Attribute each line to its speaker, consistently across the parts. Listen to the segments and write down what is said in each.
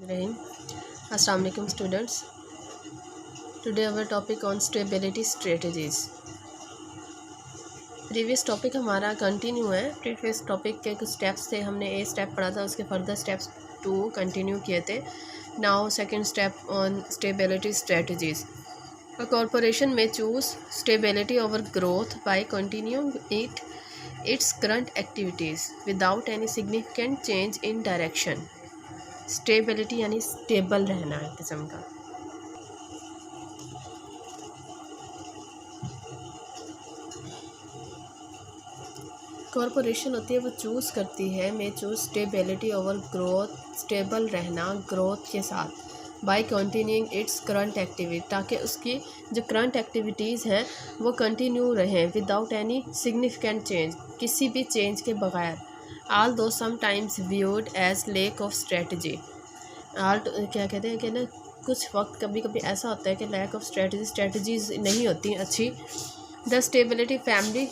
Speaker 1: रहीम। अस्सलाम वालेकुम students. Today our topic on stability strategies. Previous topic हमारा कंटिन्यू है। प्रीवियस टॉपिक के कुछ स्टेप्स थे, हमने ए स्टेप पढ़ा था, उसके फर्दर स्टेप्स 2 कंटिन्यू किए थे। Now second step on stability strategies. A corporation में choose stability over growth by continuing its current activities without any significant change in direction. Stability यानी स्टेबल रहना है किस्म का। कॉरपोरेशन होती है वो चूज़ करती है, मैं choose stability over growth, stable रहना ग्रोथ के साथ, by continuing its current activity, ताकि उसकी जो करंट एक्टिविटीज़ हैं वो कंटिन्यू रहें विदाउट एनी सिग्निफिकेंट चेंज, किसी भी चेंज के बगैर। Although sometimes viewed as lack of strategy. क्या कहते हैं कि ना, कुछ वक्त कभी कभी ऐसा होता है कि लैक ऑफ स्ट्रेटजीज नहीं होती अच्छी। द स्टेबिलिटी फैमिली,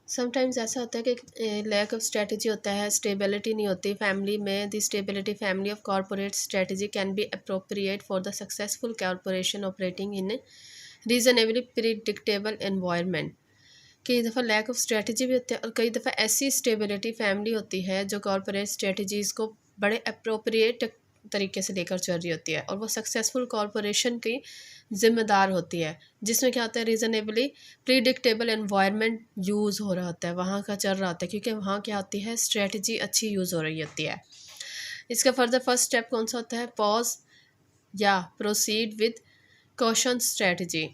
Speaker 1: समटाइम्स ऐसा होता है कि लैक ऑफ स्ट्रेटजी होता है, स्टेबिलिटी नहीं होती फैमिली में। The stability family of corporate strategy can be appropriate for the successful corporation operating in reasonably predictable environment. कई दफ़ा लैक ऑफ स्ट्रेटजी भी होती है और कई दफ़ा ऐसी स्टेबिलिटी फैमिली होती है जो कॉरपोरेट स्ट्रेटजीज़ को बड़े अप्रोप्रिएट तरीके से लेकर चल रही होती है और वो सक्सेसफुल कॉरपोरेशन की ज़िम्मेदार होती है, जिसमें क्या होता है, रीज़नेबली प्रिडिक्टेबल एनवायरनमेंट यूज़ हो रहा होता है, वहाँ का चल रहा होता है, क्योंकि वहाँ क्या होती है, स्ट्रेटजी अच्छी यूज़ हो रही होती है। इसका फर्दर फर्स्ट स्टेप कौन सा होता है, पॉज या प्रोसीड विद कॉशन स्ट्रेटजी।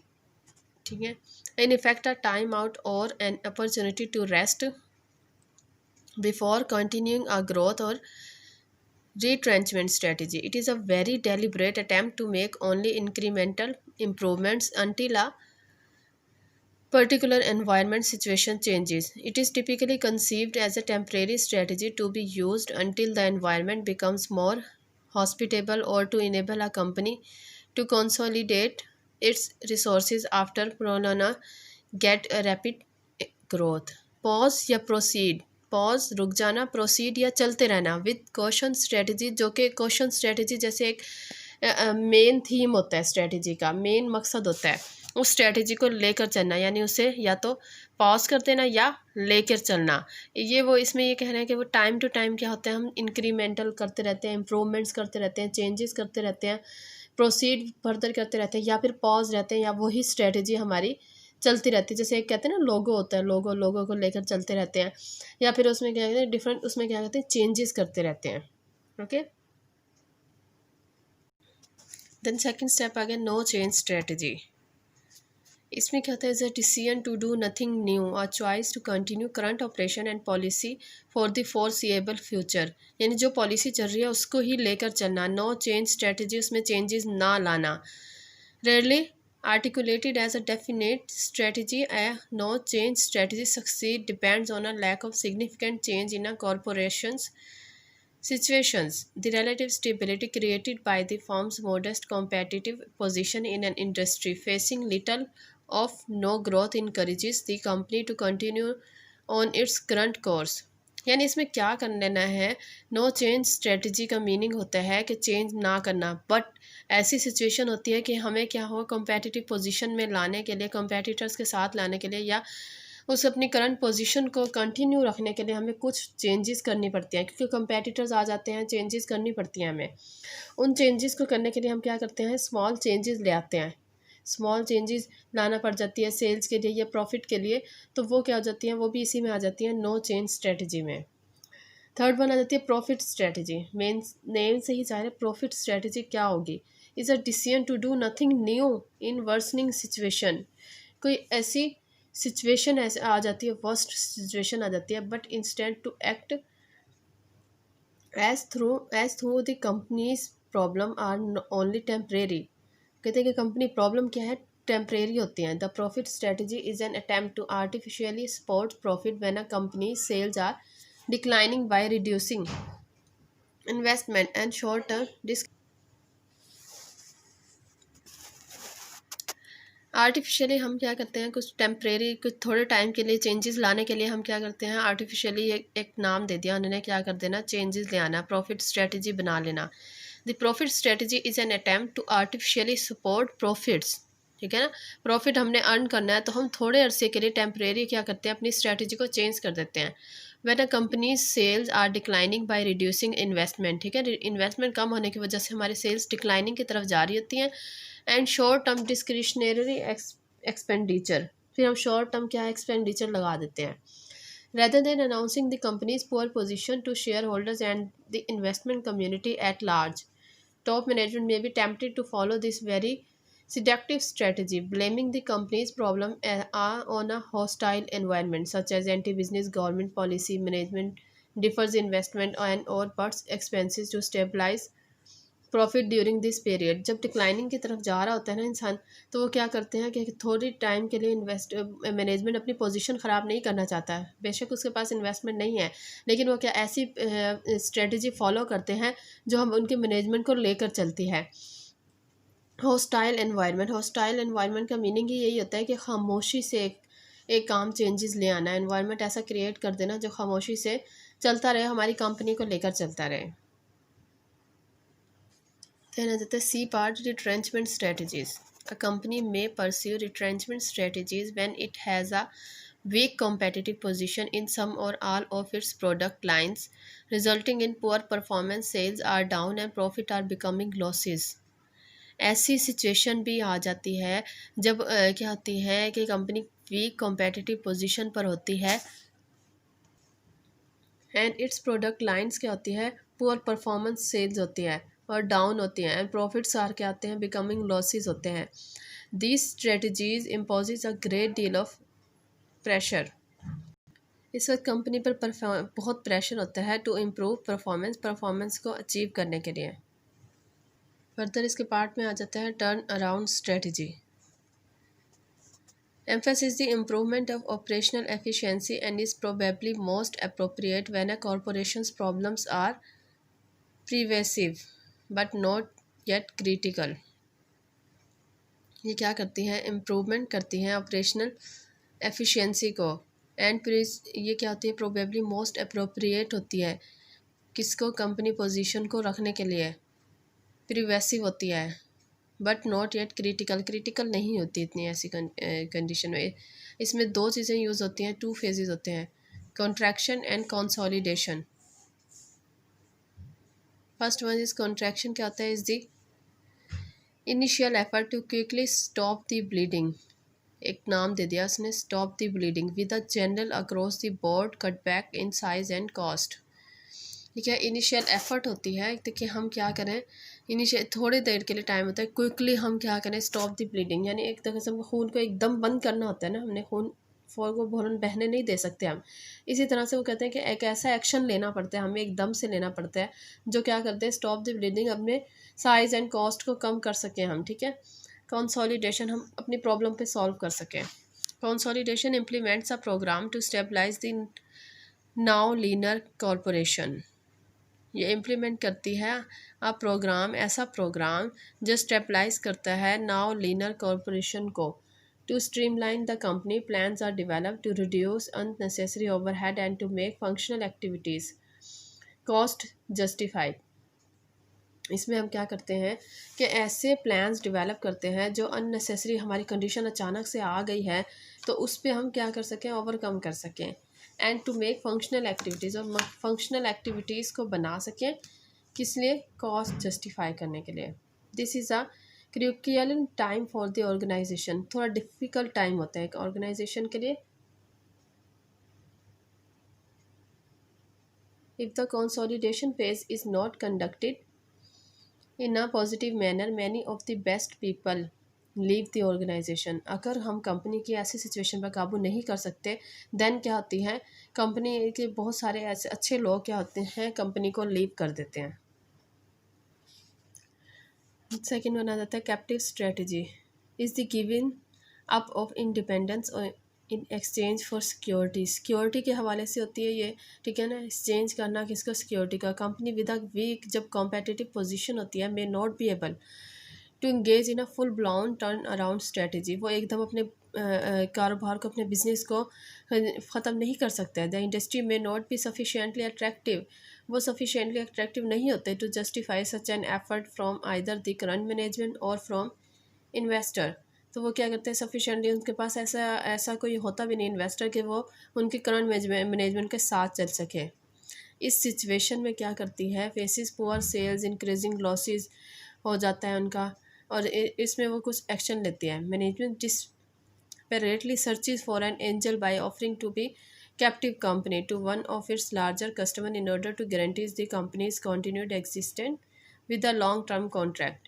Speaker 1: ठीक है, in effect a time out और an opportunity to rest before continuing a growth और retrenchment strategy. It is a very deliberate attempt to make only incremental improvements until a particular environment situation changes. It is typically conceived as a temporary strategy to be used until the environment becomes more hospitable or to enable a company to consolidate its resources after prolonged get a rapid growth. Pause या proceed, pause रुक जाना, proceed या चलते रहना, with question strategy, जो कि question strategy जैसे एक मेन थीम होता है, स्ट्रेटजी का मेन मकसद होता है उस स्ट्रेटजी को लेकर चलना, यानी उसे या तो पॉज कर देना या लेकर चलना। ये वो इसमें ये कह रहे हैं कि वो टाइम टू टाइम क्या होता है, हम इंक्रीमेंटल करते रहते हैं, इम्प्रूवमेंट्स करते रहते हैं, चेंजेस करते रहते हैं, प्रोसीड फर्दर करते रहते हैं, या फिर पॉज रहते हैं, या वही स्ट्रेटजी हमारी चलती रहती है। जैसे एक कहते हैं ना, लोगो होता है, लोगो को लेकर चलते रहते हैं, या फिर उसमें क्या कहते हैं, डिफरेंट उसमें क्या कहते हैं, चेंजेस करते रहते हैं। ओके, देन सेकंड स्टेप आ गया नो चेंज स्ट्रेटजी। इसमें क्या होता है, is a decision to do nothing new, a choice to continue current operation and policy for the foreseeable future, यानी जो पॉलिसी चल रही है उसको ही लेकर चलना। नो चेंज स्ट्रेटजी, उसमें चेंजेस ना लाना। Rarely articulated as a definite strategy, a no change strategy succeed depends on a lack of significant change in a corporation's situations. The relative stability created by the firm's modest competitive position in an industry facing little of no growth encourages the company to continue on its current course. यानी इसमें क्या कर लेना है, no change strategy का meaning होता है कि चेंज ना करना, बट ऐसी सिचुएशन होती है कि हमें क्या हो, कंपेटिटिव पोजीशन में लाने के लिए, कंपेटिटर्स के साथ लाने के लिए, या उस अपनी करंट पोजीशन को कंटिन्यू रखने के लिए हमें कुछ चेंजेस करनी पड़ती हैं, क्योंकि कंपेटिटर्स आ जाते हैं, चेंजेस करनी पड़ती हैं हमें। उन चेंजेस को करने के लिए हम क्या करते हैं, स्मॉल चेंजेस ले आते हैं, स्मॉल चेंजेस लाना पड़ जाती है सेल्स के लिए या प्रॉफिट के लिए, तो वो क्या हो जाती हैं, वो भी इसी में आ जाती हैं, नो चेंज स्ट्रेटजी में। थर्ड वन आ जाती है प्रॉफिट स्ट्रेटजी। मेन नेम से ही जाहिर है प्रॉफिट स्ट्रेटजी क्या होगी, is a decision to do nothing new in worsening situation. कोई ऐसी सिचुएशन ऐसे आ जाती है, वर्स्ट सिचुएशन आ जाती है, but instant to act as through the company's problem are only temporary. कहते हैं कि कंपनी प्रॉब्लम क्या है, टेम्परेरी होती हैं। The profit strategy is an attempt to artificially support profit when a company sales are declining by reducing investment and short term risk. Artificially हम क्या करते हैं, कुछ टेम्परेरी कुछ थोड़े टाइम के लिए चेंजेस लाने के लिए हम क्या करते हैं, आर्टिफिशियली एक नाम दे दिया उन्होंने, क्या कर देना, चेंजेस ले आना, प्रॉफिट स्ट्रेटजी बना लेना। The profit strategy is an attempt to artificially support profits, ठीक है ना। प्रॉफिट हमने अर्न करना है तो हम थोड़े अरसे के लिए टेम्परेरी क्या करते हैं, अपनी स्ट्रेटजी को चेंज कर देते हैं। When a company's sales are declining by reducing investment, ठीक है, इन्वेस्टमेंट कम होने की वजह से हमारी सेल्स डिक्लाइनिंग की तरफ जा रही होती हैं। And short term discretionary expenditure, फिर हम शॉर्ट टर्म क्या एक्सपेंडिचर लगा देते हैं। rather than announcing the company's poor position to shareholders and the investment community at large, top management may be tempted to follow this very seductive strategy, blaming the company's problem on a hostile environment such as anti-business government policy, management defers investment and or cuts expenses to stabilize profit during this period. जब declining की तरफ जा रहा होता है ना इंसान, तो वो क्या करते हैं कि थोड़ी टाइम के लिए मैनेजमेंट अपनी पोजीशन ख़राब नहीं करना चाहता है, बेशक उसके पास इन्वेस्टमेंट नहीं है, लेकिन वो क्या ऐसी स्ट्रेटजी फॉलो करते हैं जो हम उनके मैनेजमेंट को लेकर चलती है। हॉस्टाइल एनवायरनमेंट, हॉस्टाइल एनवायरनमेंट का मीनिंग ही यही होता है कि खामोशी से एक काम चेंजेस ले आना, एनवायरनमेंट ऐसा क्रिएट कर देना जो खामोशी से चलता रहे, हमारी कंपनी को लेकर चलता रहे। Then at the C part, retrenchment strategies. A company may pursue retrenchment strategies when it has a weak competitive position in some or all of its product lines, resulting in poor performance, sales are down and profit are becoming losses. ऐसी situation भी आ जाती है जब क्या होती है कि company week competitive position पर होती है एंड इट्स प्रोडक्ट लाइंस क्या होती है, पुअर परफॉर्मेंस सेल्स होती है और डाउन होती हैं, एंड प्रॉफिट्स आर क्या आते हैं, बिकमिंग लॉसेस होते हैं। These strategies imposes a great deal of pressure. इस वक्त कंपनी पर बहुत प्रेशर होता है टू इम्प्रूव परफॉर्मेंस को अचीव करने के लिए। फर्दर इसके पार्ट में आ जाता है turn around strategy. Emphasize the improvement of operational efficiency and is probably most appropriate when a corporation's problems are pervasive but not yet critical. ये क्या करती हैं, इम्प्रूवमेंट करती हैं ऑपरेशनल एफिशिएंसी को, एंड ये क्या होती है, प्रोबेबली मोस्ट अप्रोप्रिएट होती है किसको, कंपनी पोजीशन को रखने के लिए, प्रिवेसिव होती है but not yet critical, critical नहीं होती इतनी ऐसी कंडीशन में। इसमें दो चीज़ें यूज़ होती हैं, टू फेजेस होते हैं, contraction and consolidation. First one is contraction, क्या होता है, is the initial effort to quickly stop the bleeding, एक नाम दे दिया उसने, stop the bleeding with a general across the board cutback in size and cost. ठीक है, इनिशियल एफर्ट होती है, देखिए हम क्या करें, इनिशियल थोड़ी देर के लिए टाइम होता है, क्विकली हम क्या करें, स्टॉप द ब्लीडिंग, यानी एक तरह से हमको खून को एकदम बंद करना होता है ना, हमने खून को बहने नहीं दे सकते हम। इसी तरह से वो कहते हैं कि एक ऐसा एक्शन लेना पड़ता है, हमें एकदम से लेना पड़ता है जो क्या करते हैं, स्टॉप द ब्लीडिंग, अपने साइज़ एंड कॉस्ट को कम कर सकें हम। ठीक है, कंसोलिडेशन, हम अपनी प्रॉब्लम पे सॉल्व कर सकें। Consolidation implements a program to stabilize the now leaner corporation, ये इम्प्लीमेंट करती है अ प्रोग्राम, ऐसा प्रोग्राम जो स्टेबलाइज करता है नाउ लीनर कॉरपोरेशन को। To streamline the company plans are developed to reduce unnecessary overhead and to make functional activities cost justified. इसमें हम क्या करते हैं कि ऐसे प्लान्स डेवलप करते हैं जो अननेसेसरी, हमारी कंडीशन अचानक से आ गई है तो उस पर हम क्या कर सकें, ओवरकम कर सकें, and to make functional activities, और फंक्शनल एक्टिविटीज़ को बना सकें, किस लिए, कॉस्ट जस्टिफाई करने के लिए। This is a crucial time for the organization, थोड़ा डिफ़िकल्ट टाइम होता है एक ऑर्गेनाइजेशन के लिए। If the consolidation phase is not conducted in a positive manner many of the best people leave the organization, अगर हम कंपनी की ऐसी सिचुएशन पर काबू नहीं कर सकते, देन क्या होती है, कंपनी के बहुत सारे ऐसे अच्छे लोग क्या होते हैं, कंपनी को लीव कर देते हैं। सेकेंड वन आ जाता है captive strategy, is the giving up of independence in exchange for security, security के हवाले से होती है ये, ठीक है ना, एक्सचेंज करना किसका, सिक्योरिटी का। कंपनी विद अ वीक, जब कॉम्पिटिटिव पोजीशन होती है, may not be able to engage in a full blown turn around strategy. वो एकदम अपने कारोबार को, अपने बिजनेस को ख़त्म नहीं कर सकते हैं। The industry may not be sufficiently attractive, वो सफिशिएंटली अट्रैक्टिव नहीं होते to justify such an effort from either the current management or from investor. तो वो क्या करते हैं, सफिशिएंटली उनके पास ऐसा ऐसा कोई होता भी नहीं इन्वेस्टर कि वो उनके करंट मैनेजमेंट के साथ चल सके। इस सिचुएशन में क्या करती है, faces poor sales, increasing losses हो जाता है उनका, और इसमें वो कुछ एक्शन लेती है। Management desperately searches for an angel by offering to be captive company to one of its larger customer in order to guarantee the company's continued existence with a long-term contract.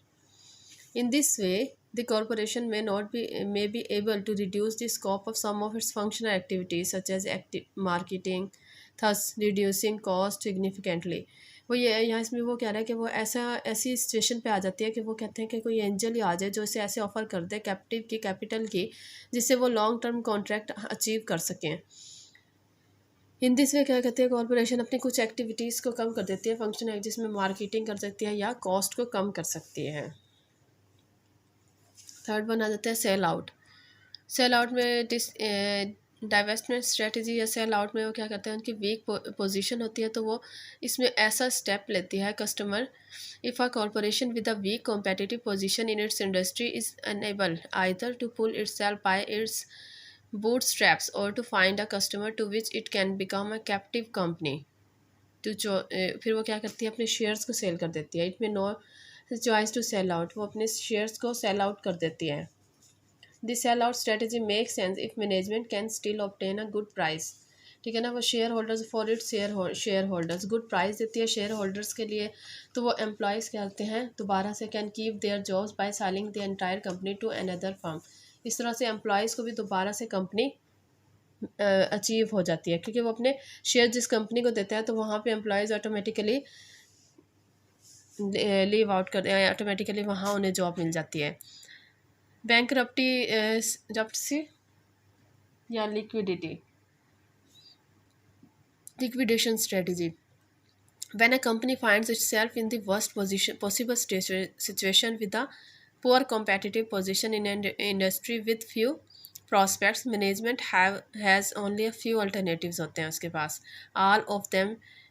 Speaker 1: In this way, the corporation may be able to reduce the scope of some of its functional activities such as active marketing, thus reducing cost significantly. वो ये यहाँ इसमें वो कह रहा है कि वो ऐसी सिचुएशन पे आ जाती है कि वो कहते हैं कि कोई एंजल ही आ जाए जो इसे ऐसे ऑफर कर दे कैप्टिव की कैपिटल की, जिससे वो लॉन्ग टर्म कॉन्ट्रैक्ट अचीव कर सकें। इन दिस वे क्या कहते हैं, कॉर्पोरेशन अपनी कुछ एक्टिविटीज़ को कम कर देती है, फंक्शन जिसमें मार्केटिंग कर सकती है या कॉस्ट को कम कर सकती है। थर्ड वन आ जाता है सेल आउट। सेल आउट में डाइवेस्टमेंट स्ट्रेटजी या सेल आउट में वो क्या करते हैं, उनकी वीक पोजीशन होती है तो वो इसमें ऐसा स्टेप लेती है customer. If a corporation with a weak competitive position in its industry is unable either to pull itself by its bootstraps or to find a customer to which it can become a captive company to फिर वो क्या करती है, अपने shares को cell कर देती है। It may no choice to sell out, वो अपने शेयर्स को सेल आउट कर देती है। This sell out strategy make sense if management can still obtain a good price. ठीक है ना, वो share holders for it share holders good price देती है शेयर होल्डर्स के लिए। तो वो एम्प्लॉयज़ क्या करते हैं, दोबारा से can keep their jobs by selling the entire company to another firm. इस तरह से एम्प्लॉयज़ को भी दोबारा से कंपनी अचीव हो जाती है, क्योंकि वो अपने शेयर जिस कंपनी को देता है तो वहाँ पे एम्प्लॉयज़ ऑटोमेटिकली लीव आउट कर, ऑटोमेटिकली वहाँ उन्हें जॉब मिल जाती है। बैंक रप्टी या liquidation strategy. When a company finds itself in the worst possible situation with a poor competitive position in an industry with few prospects, management has only a few alternatives होते हैं उसके पास, all of them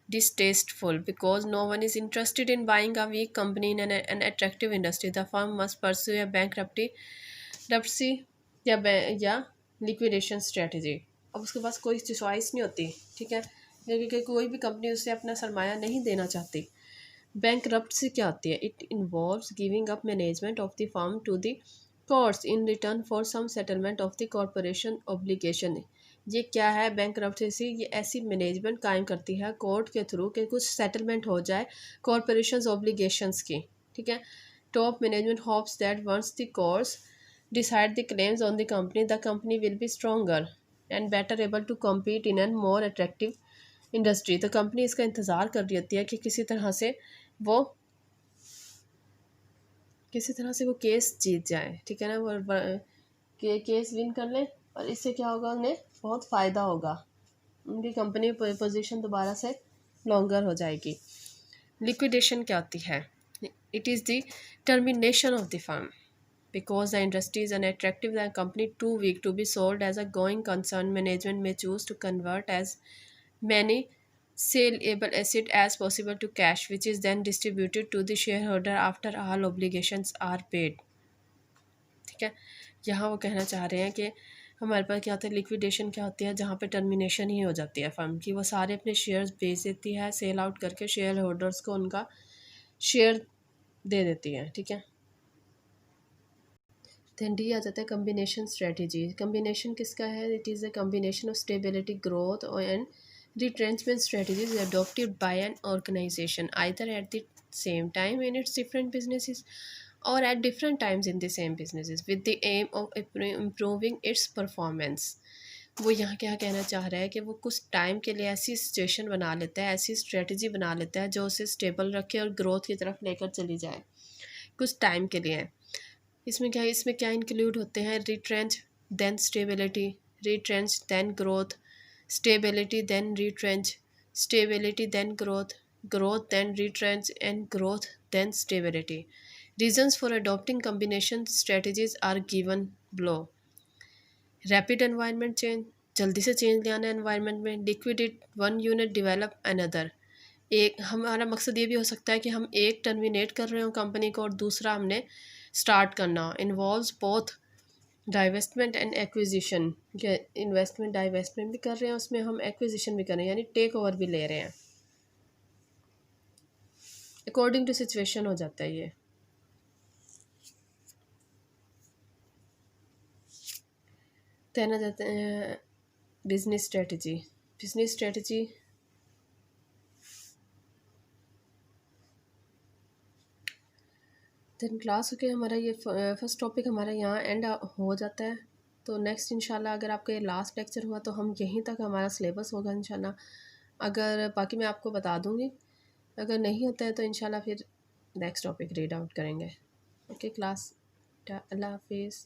Speaker 1: distasteful because no one is interested in buying a weak company in an attractive industry. The firm must pursue a bankruptcy या liquidation strategy. अब उसके पास कोई choice नहीं होती, ठीक है, क्योंकि कोई भी कंपनी उससे अपना सरमाया नहीं देना चाहती। बैंकरप्सी क्या होती है, it involves giving up management of the firm to the courts in return for some settlement of the corporation obligation. ये क्या है बैंकरप्सी, ये ऐसी मैनेजमेंट कायम करती है कोर्ट के थ्रू कि कुछ सेटलमेंट हो जाए कॉरपोरेशन ऑब्लिगेशंस की। ठीक है, top management hopes that once the courts decide the claims on the company will be stronger and better able to compete in a more attractive industry. तो company इसका इंतज़ार कर रही होती है कि वो किसी तरह से वो केस जीत जाए, ठीक है ना, वो केस विन कर ले और इससे क्या होगा, उन्हें बहुत फ़ायदा होगा, उनकी कंपनी पोजीशन दोबारा से लॉन्गर हो जाएगी। लिक्विडेशन क्या होती है, it is the termination of the firm because the industry is unattractive, the company too weak to be sold as a going concern. Management may choose to convert as many saleable assets as possible to cash, which is then distributed to the shareholder after all obligations are paid. ठीक है, यहाँ वो कहना चाह रहे हैं कि हमारे पास क्या होता है, लिक्विडेशन क्या होती है, जहाँ पे टर्मिनेशन ही हो जाती है फर्म की, वो सारे अपने शेयर्स बेच देती है, सेल आउट करके शेयर होल्डर्स को उनका शेयर दे देती है। ठीक है, देन डी आ जाता है कम्बिनेशन स्ट्रेटजी। कम्बिनेशन किसका है, it is a combination of stability growth and retrenchment strategies adopted by an organization either at the same time in its different businesses or at different times in the same businesses with the aim of improving its performance. वो यहाँ क्या कहना चाह रहा है कि वो कुछ टाइम के लिए ऐसी सिचुएशन बना लेता है, ऐसी स्ट्रेटजी बना लेता है जो उसे स्टेबल रखे और ग्रोथ की तरफ लेकर चली जाए कुछ टाइम के लिए। इसमें क्या इंक्लूड होते हैं, retrench then stability, retrench then growth, stability then retrench, stability then growth, growth then retrench and growth then stability. Reasons for adopting combination strategies are given below. Rapid environment change, जल्दी से change ले आना है environment में. Liquidate one unit develop another. एक हमारा मकसद ये भी हो सकता है कि हम एक टर्मिनेट कर रहे हो कंपनी को और दूसरा हमने स्टार्ट करना हो. Involves both divestment and acquisition. Investment divestment भी कर रहे हैं, उसमें हम एक्विजिशन भी कर रहे हैं, यानी टेक ओवर भी ले रहे हैं. अकॉर्डिंग टू सिचुएशन हो जाता है ये. देन आ जाते हैं business strategy. Business strategy then class के हमारा ये फर्स्ट टॉपिक हमारा यहाँ एंड हो जाता है. तो नेक्स्ट इंशाल्लाह अगर आपका ये लास्ट लेक्चर हुआ तो हम यहीं तक हमारा सिलेबस होगा इंशाल्लाह. अगर बाकी मैं आपको बता दूँगी, अगर नहीं होता है तो इंशाल्लाह फिर नेक्स्ट टॉपिक रीड आउट करेंगे. ओके क्लास, अल्लाह हाफिज़.